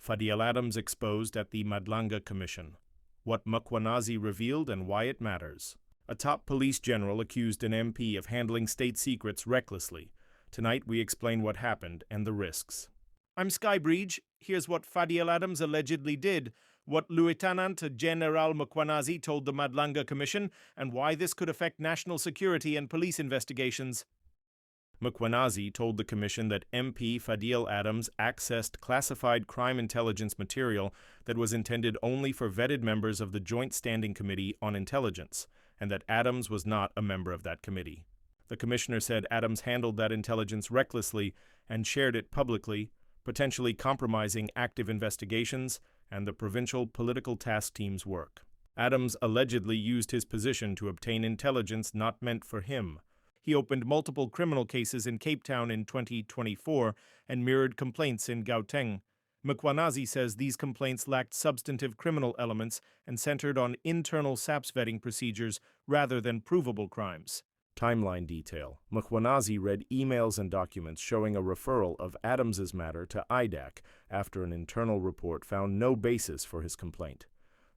Fadiel Adams exposed at the Madlanga Commission. What Mkhwanazi revealed and why it matters. A top police general accused an MP of handling state secrets recklessly. Tonight we explain what happened and the risks. I'm Skybridge. Here's what Fadiel Adams allegedly did, what Lieutenant General Mkhwanazi told the Madlanga Commission, and why this could affect national security and police investigations. Mkhwanazi told the commission that MP Fadiel Adams accessed classified crime intelligence material that was intended only for vetted members of the Joint Standing Committee on Intelligence, and that Adams was not a member of that committee. The commissioner said Adams handled that intelligence recklessly and shared it publicly, potentially compromising active investigations and the provincial political task team's work. Adams allegedly used his position to obtain intelligence not meant for him. He opened multiple criminal cases in Cape Town in 2024 and mirrored complaints in Gauteng. Mkhwanazi says these complaints lacked substantive criminal elements and centered on internal SAPS vetting procedures rather than provable crimes. Timeline detail. Mkhwanazi read emails and documents showing a referral of Adams's matter to IDAC after an internal report found no basis for his complaint.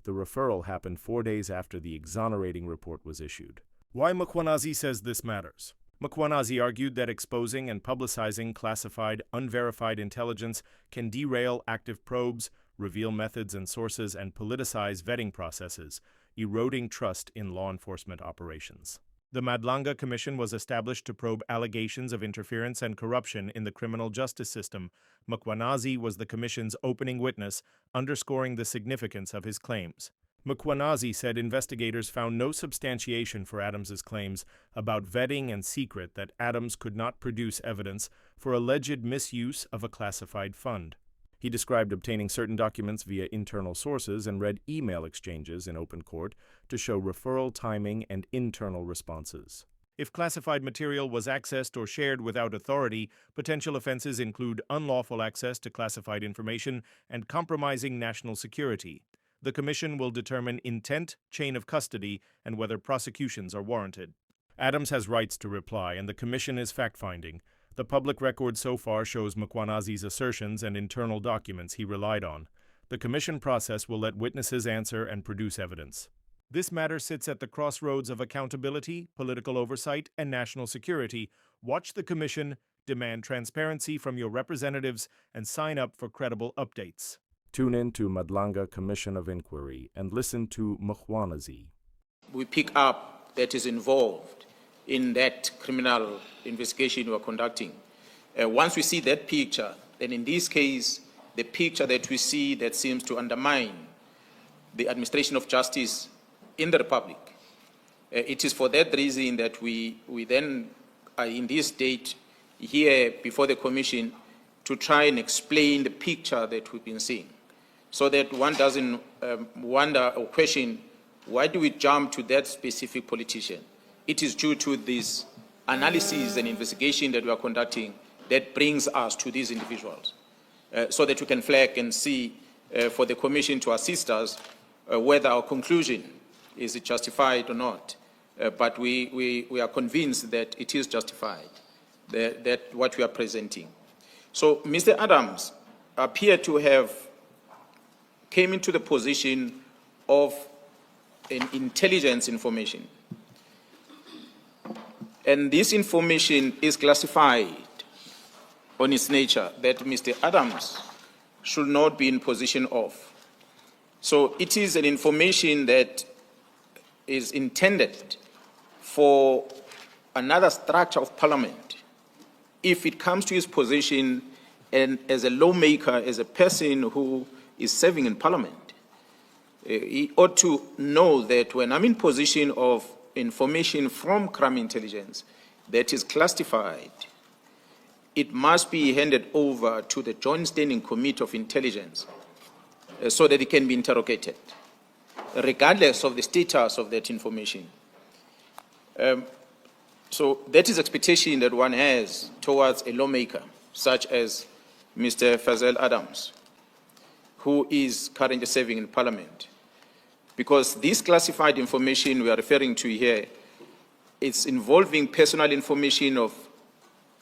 The referral happened 4 days after the exonerating report was issued. Why Mkhwanazi says this matters. Mkhwanazi argued that exposing and publicizing classified, unverified intelligence can derail active probes, reveal methods and sources, and politicize vetting processes, eroding trust in law enforcement operations. The Madlanga Commission was established to probe allegations of interference and corruption in the criminal justice system. Mkhwanazi was the commission's opening witness, underscoring the significance of his claims. Mkhwanazi said investigators found no substantiation for Adams's claims about vetting and secret that Adams could not produce evidence for alleged misuse of a classified fund. He described obtaining certain documents via internal sources and read email exchanges in open court to show referral timing and internal responses. If classified material was accessed or shared without authority, potential offenses include unlawful access to classified information and compromising national security. The Commission will determine intent, chain of custody, and whether prosecutions are warranted. Adams has rights to reply, and the Commission is fact-finding. The public record so far shows Mkhwanazi's assertions and internal documents he relied on. The Commission process will let witnesses answer and produce evidence. This matter sits at the crossroads of accountability, political oversight, and national security. Watch the Commission, demand transparency from your representatives, and sign up for credible updates. Tune in to Madlanga Commission of Inquiry and listen to Mkhwanazi. We pick up that is involved in that criminal investigation we are conducting. Once we see that picture, then in this case, the picture that we see that seems to undermine the administration of justice in the Republic, it is for that reason that we then are in this state here before the Commission to try and explain the picture that we've been seeing, so that one doesn't wonder or question, why do we jump to that specific politician? It is due to this analysis and investigation that we are conducting that brings us to these individuals, so that we can flag and see for the Commission to assist us whether our conclusion is justified or not. But we are convinced that it is justified, that what we are presenting. So Mr. Adams appeared to have came into the position of an intelligence information. And this information is classified on its nature that Mr. Adams should not be in possession of. So it is an information that is intended for another structure of Parliament. If it comes to his position and as a lawmaker, as a person who is serving in Parliament, he ought to know that when I'm in possession of information from crime intelligence that is classified, it must be handed over to the Joint Standing Committee of Intelligence so that it can be interrogated, regardless of the status of that information. So that is expectation that one has towards a lawmaker, such as Mr. Fadiel Adams, who is currently serving in Parliament. Because this classified information we are referring to here, it's involving personal information of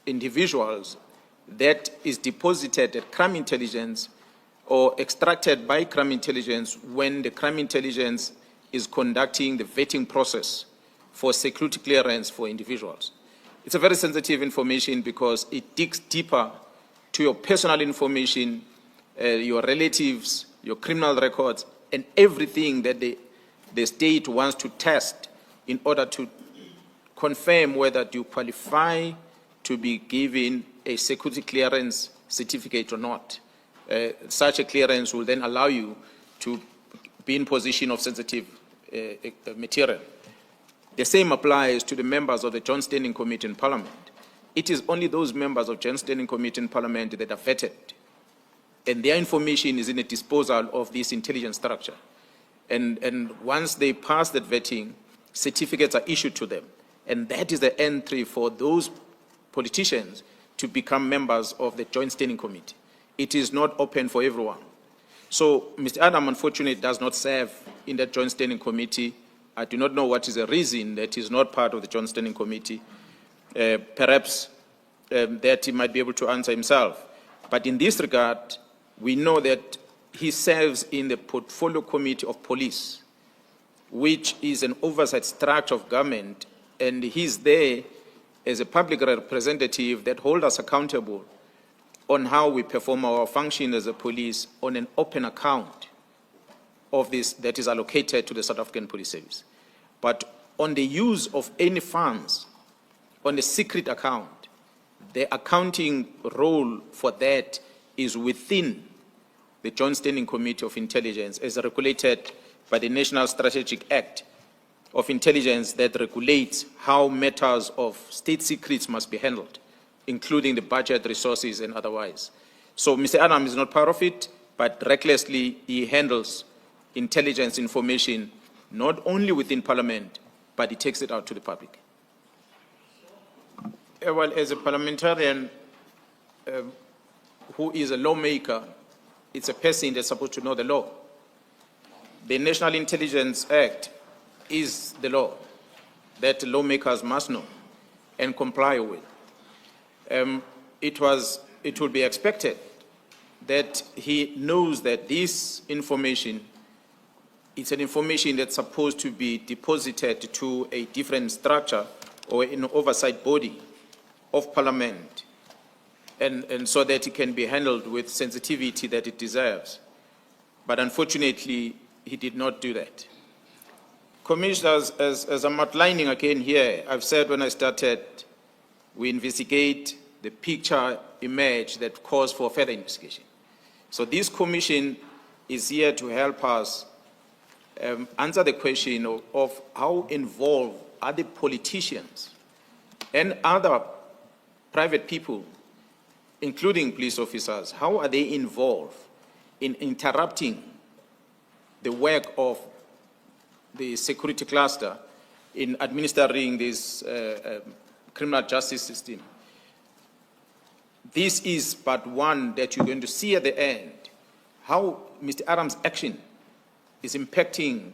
individuals that is deposited at crime intelligence or extracted by crime intelligence when the crime intelligence is conducting the vetting process for security clearance for individuals. It's a very sensitive information because it digs deeper to your personal information, your relatives, your criminal records, and everything that the state wants to test in order to confirm whether you qualify to be given a security clearance certificate or not. Such a clearance will then allow you to be in possession of sensitive material. The same applies to the members of the Joint Standing Committee in Parliament. It is only those members of Joint Standing Committee in Parliament that are vetted, and their information is in the disposal of this intelligence structure. And once they pass that vetting, certificates are issued to them. And that is the entry for those politicians to become members of the Joint Standing Committee. It is not open for everyone. So Mr. Adam, unfortunately, does not serve in the Joint Standing Committee. I do not know what is the reason that he is not part of the Joint Standing Committee. Perhaps that he might be able to answer himself. But in this regard, we know that he serves in the Portfolio Committee of Police, which is an oversight structure of government, and he's there as a public representative that holds us accountable on how we perform our function as a police on an open account of this that is allocated to the South African Police Service. But on the use of any funds on a secret account, the accounting role for that is within the Joint Standing Committee of Intelligence as regulated by the National Strategic Act of Intelligence that regulates how matters of state secrets must be handled, including the budget, resources, and otherwise. So Mr. Adam is not part of it, but recklessly he handles intelligence information not only within Parliament, but he takes it out to the public. Well, as a parliamentarian who is a lawmaker, it's a person that's supposed to know the law. The National Intelligence Act is the law that lawmakers must know and comply with. It would be expected that he knows that this information is an information that's supposed to be deposited to a different structure or an oversight body of Parliament, and so that it can be handled with sensitivity that it deserves. But unfortunately, he did not do that. Commissioners, as I'm outlining again here, I've said when I started, we investigate the picture emerge that calls for further investigation. So this commission is here to help us answer the question of how involved are the politicians and other private people, including police officers, how are they involved in interrupting the work of the security cluster in administering this criminal justice system. This is but one that you're going to see at the end, how Mr. Adams' action is impacting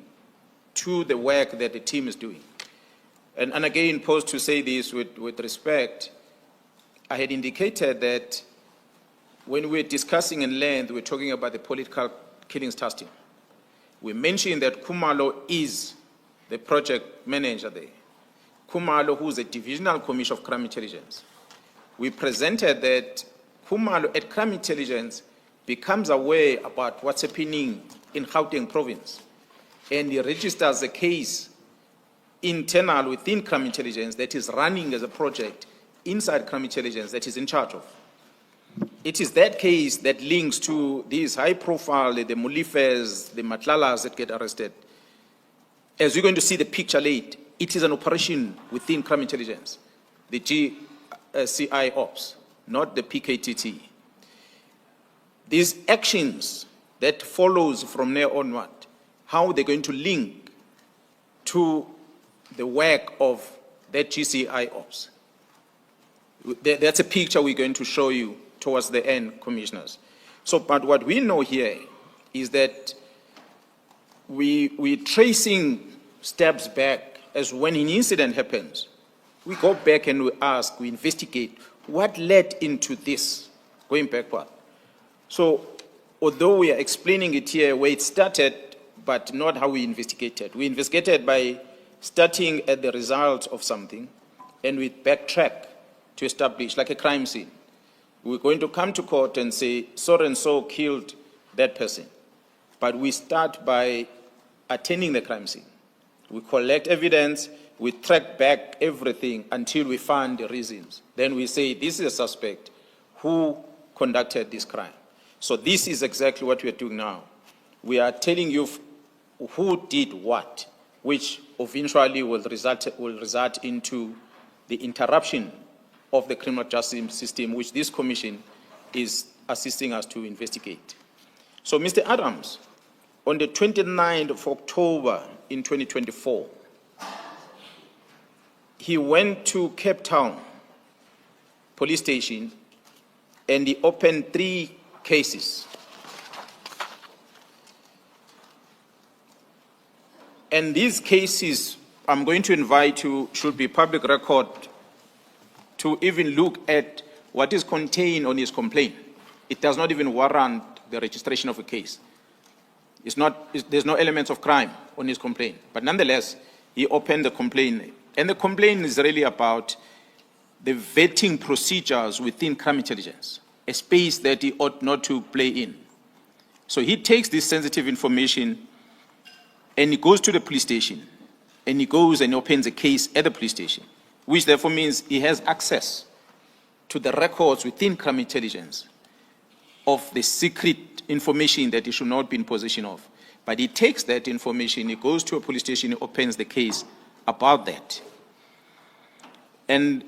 to the work that the team is doing. And again, posed to say this with respect, I had indicated that when we're discussing in length, we're talking about the political killings task team. We mentioned that Khumalo is the project manager there. Khumalo, who's a divisional commissioner of crime intelligence. We presented that Khumalo at crime intelligence becomes aware about what's happening in Gauteng province, and he registers a case internal within crime intelligence that is running as a project inside crime intelligence that is in charge of. It is that case that links to these high profile, the Mulifes, the Matlalas that get arrested. As you're going to see the picture late, it is an operation within crime intelligence, the GCI ops, not the PKTT. These actions that follows from there onward, how they're going to link to the work of that GCI ops. That's a picture we're going to show you towards the end, commissioners. So, but what we know here is that we're tracing steps back as when an incident happens. We go back and we ask, we investigate what led into this, going backward. So although we are explaining it here where it started, but not how we investigated. We investigated by starting at the result of something, and we backtrack to establish, like a crime scene. We're going to come to court and say, so-and-so killed that person. But we start by attending the crime scene. We collect evidence, we track back everything until we find the reasons. Then we say, this is a suspect who conducted this crime. So this is exactly what we are doing now. We are telling you who did what, which eventually will result into the interruption of the criminal justice system, which this commission is assisting us to investigate. So, Mr. Adams, on the 29th of October in 2024, he went to Cape Town police station and he opened 3 cases. And these cases, I'm going to invite you, should be public record, to even look at what is contained on his complaint. It does not even warrant the registration of a case. There's no elements of crime on his complaint. But nonetheless, he opened the complaint. And the complaint is really about the vetting procedures within crime intelligence, a space that he ought not to play in. So he takes this sensitive information and he goes to the police station, and he goes and opens a case at the police station, which therefore means he has access to the records within crime intelligence of the secret information that he should not be in possession of. But he takes that information, he goes to a police station, he opens the case about that. And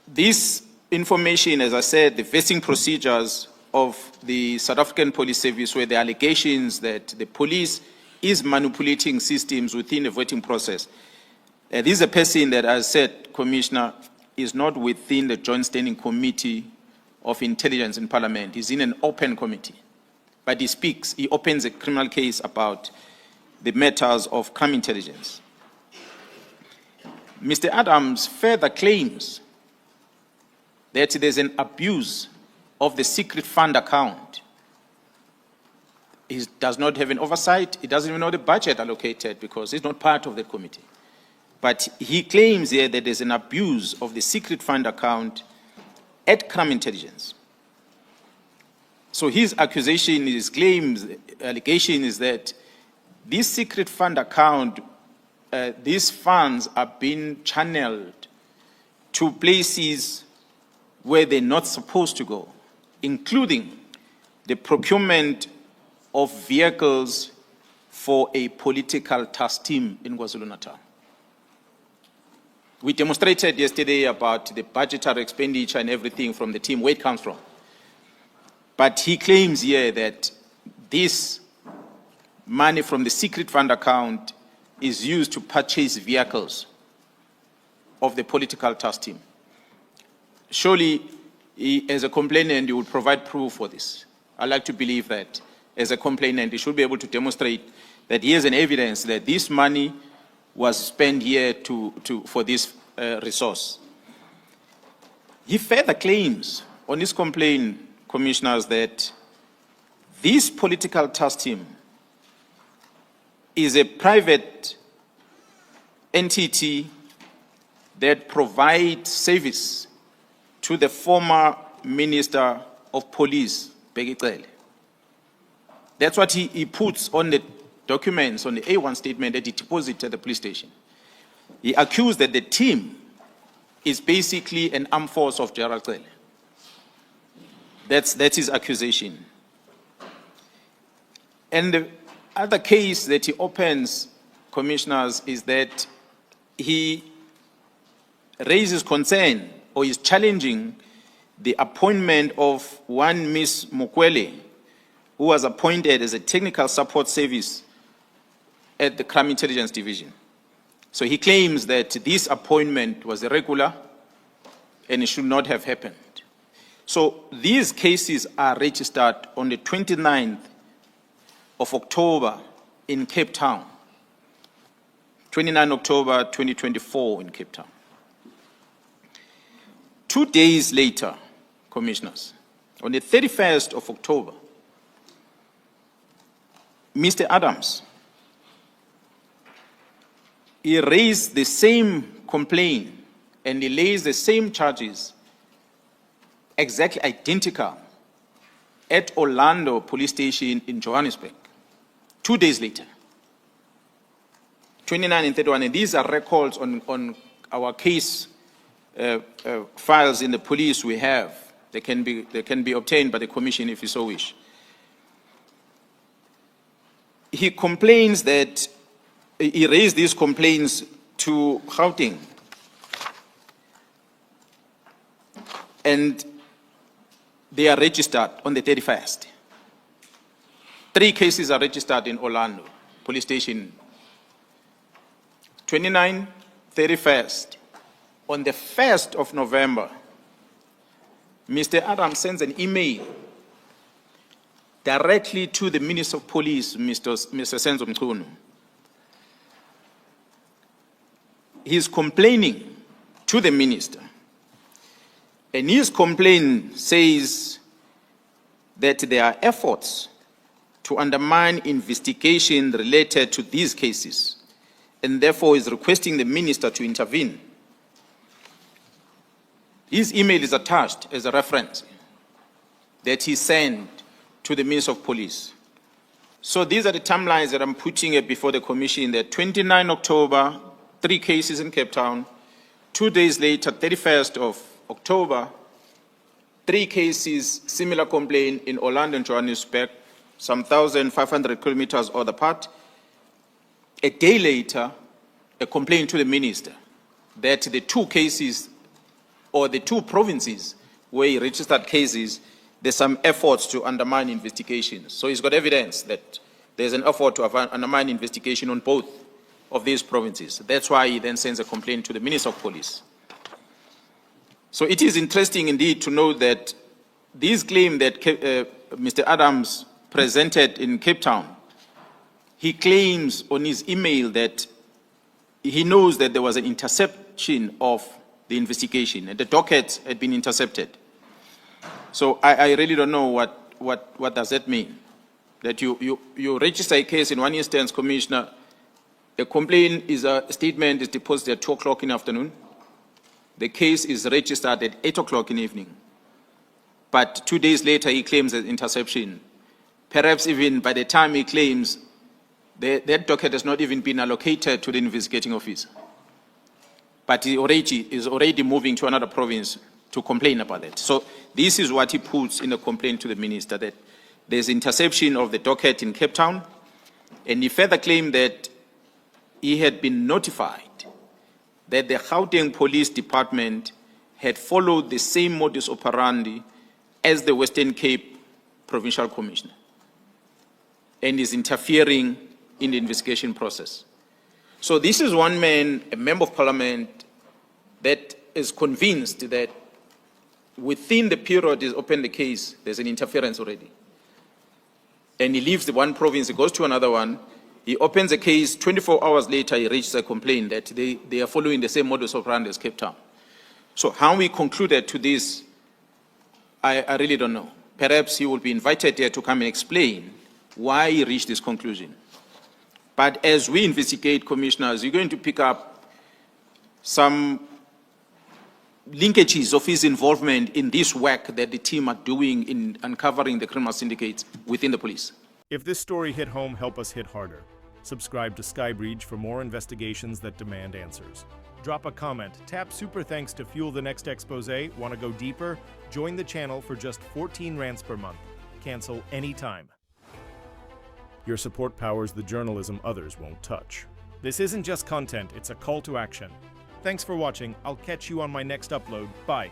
this information, as I said, the vetting procedures of the South African Police Service, where the allegations that the police is manipulating systems within the voting process. This is a person that, as I said, Commissioner, is not within the Joint Standing Committee of Intelligence in Parliament. He's in an open committee. But he opens a criminal case about the matters of crime intelligence. Mr. Adams further claims that there's an abuse of the secret fund account. He does not have an oversight. He doesn't even know the budget allocated because he's not part of the committee. But he claims here that there's an abuse of the secret fund account at crime intelligence. So his accusation, his claims, allegation is that this secret fund account, these funds are being channeled to places where they're not supposed to go, including the procurement of vehicles for a political task team in KwaZulu-Natal. We demonstrated yesterday about the budgetary expenditure and everything from the team, where it comes from. But he claims here that this money from the secret fund account is used to purchase vehicles of the political task team. Surely, as a complainant, you would provide proof for this. I like to believe that as a complainant, he should be able to demonstrate that he has an evidence that this money was spent here for this resource. He further claims on his complaint, Commissioners, that this political task team is a private entity that provides service to the former Minister of Police, Bheki Cele. That's what he puts on the documents, on the A1 statement that he deposited at the police station. He accused that the team is basically an armed force of Gerald Cele. That's his accusation. And the other case that he opens, Commissioners, is that he raises concern or is challenging the appointment of one Ms. Mukwele, who was appointed as a technical support service at the Crime Intelligence Division. So he claims that this appointment was irregular and it should not have happened. So these cases are registered on the 29th of October in Cape Town. 29 October 2024 in Cape Town. 2 days later, Commissioners, on the 31st of October, Mr. Adams, he raised the same complaint and he lays the same charges, exactly identical, at Orlando Police Station in Johannesburg, 2 days later, 29 and 31. And these are records on our case files in the police we have. They can be obtained by the commission if you so wish. He complains that he raised these complaints to Gauteng, and they are registered on the 31st. 3 cases are registered in Orlando Police Station. 29, 31st. On the 1st of November, Mr. Adams sends an email directly to the Minister of Police, Mr. Senzo Mchunu. He's complaining to the minister. And his complaint says that there are efforts to undermine investigation related to these cases, and therefore is requesting the minister to intervene. His email is attached as a reference that he sent to the Minister of Police. So these are the timelines that I'm putting before the commission. That 29 October, 3 cases in Cape Town. 2 days later, 31st of October, 3 cases, similar complaint in Orlando and Johannesburg, some 1,500 kilometers other part. A day later, a complaint to the minister that the 2 cases or the 2 provinces where he registered cases, there's some efforts to undermine investigations. So he's got evidence that there's an effort to undermine investigation on both of these provinces. That's why he then sends a complaint to the Minister of Police. So it is interesting indeed to know that this claim that Mr. Adams presented in Cape Town, he claims on his email that he knows that there was an interception of the investigation and the docket had been intercepted. So I really don't know what does that mean? That you register a case in one instance, Commissioner, a complaint is a statement is deposited at 2 o'clock in the afternoon. The case is registered at 8 o'clock in the evening. But 2 days later, he claims an interception. Perhaps even by the time he claims, that docket has not even been allocated to the investigating officer. But he is already moving to another province to complain about it. So this is what he puts in a complaint to the minister, that there's interception of the docket in Cape Town, and he further claimed that he had been notified that the Gauteng Police Department had followed the same modus operandi as the Western Cape Provincial Commissioner and is interfering in the investigation process. So this is one man, a member of parliament, that is convinced that within the period he's opened the case, there's an interference already. And he leaves the one province, he goes to another one, he opens a case, 24 hours later he reaches a complaint that they are following the same modus operandi as Cape Town. So how we concluded to this, I really don't know. Perhaps he will be invited here to come and explain why he reached this conclusion. But as we investigate, commissioners, you're going to pick up some linkages of his involvement in this work that the team are doing in uncovering the criminal syndicates within the police. If this story hit home, help us hit harder. Subscribe to Skybridge for more investigations that demand answers. Drop a comment, tap super thanks to fuel the next expose. Want to go deeper? Join the channel for just 14 rands per month. Cancel anytime. Your support powers the journalism others won't touch. This isn't just content, it's a call to action. Thanks for watching. I'll catch you on my next upload. Bye.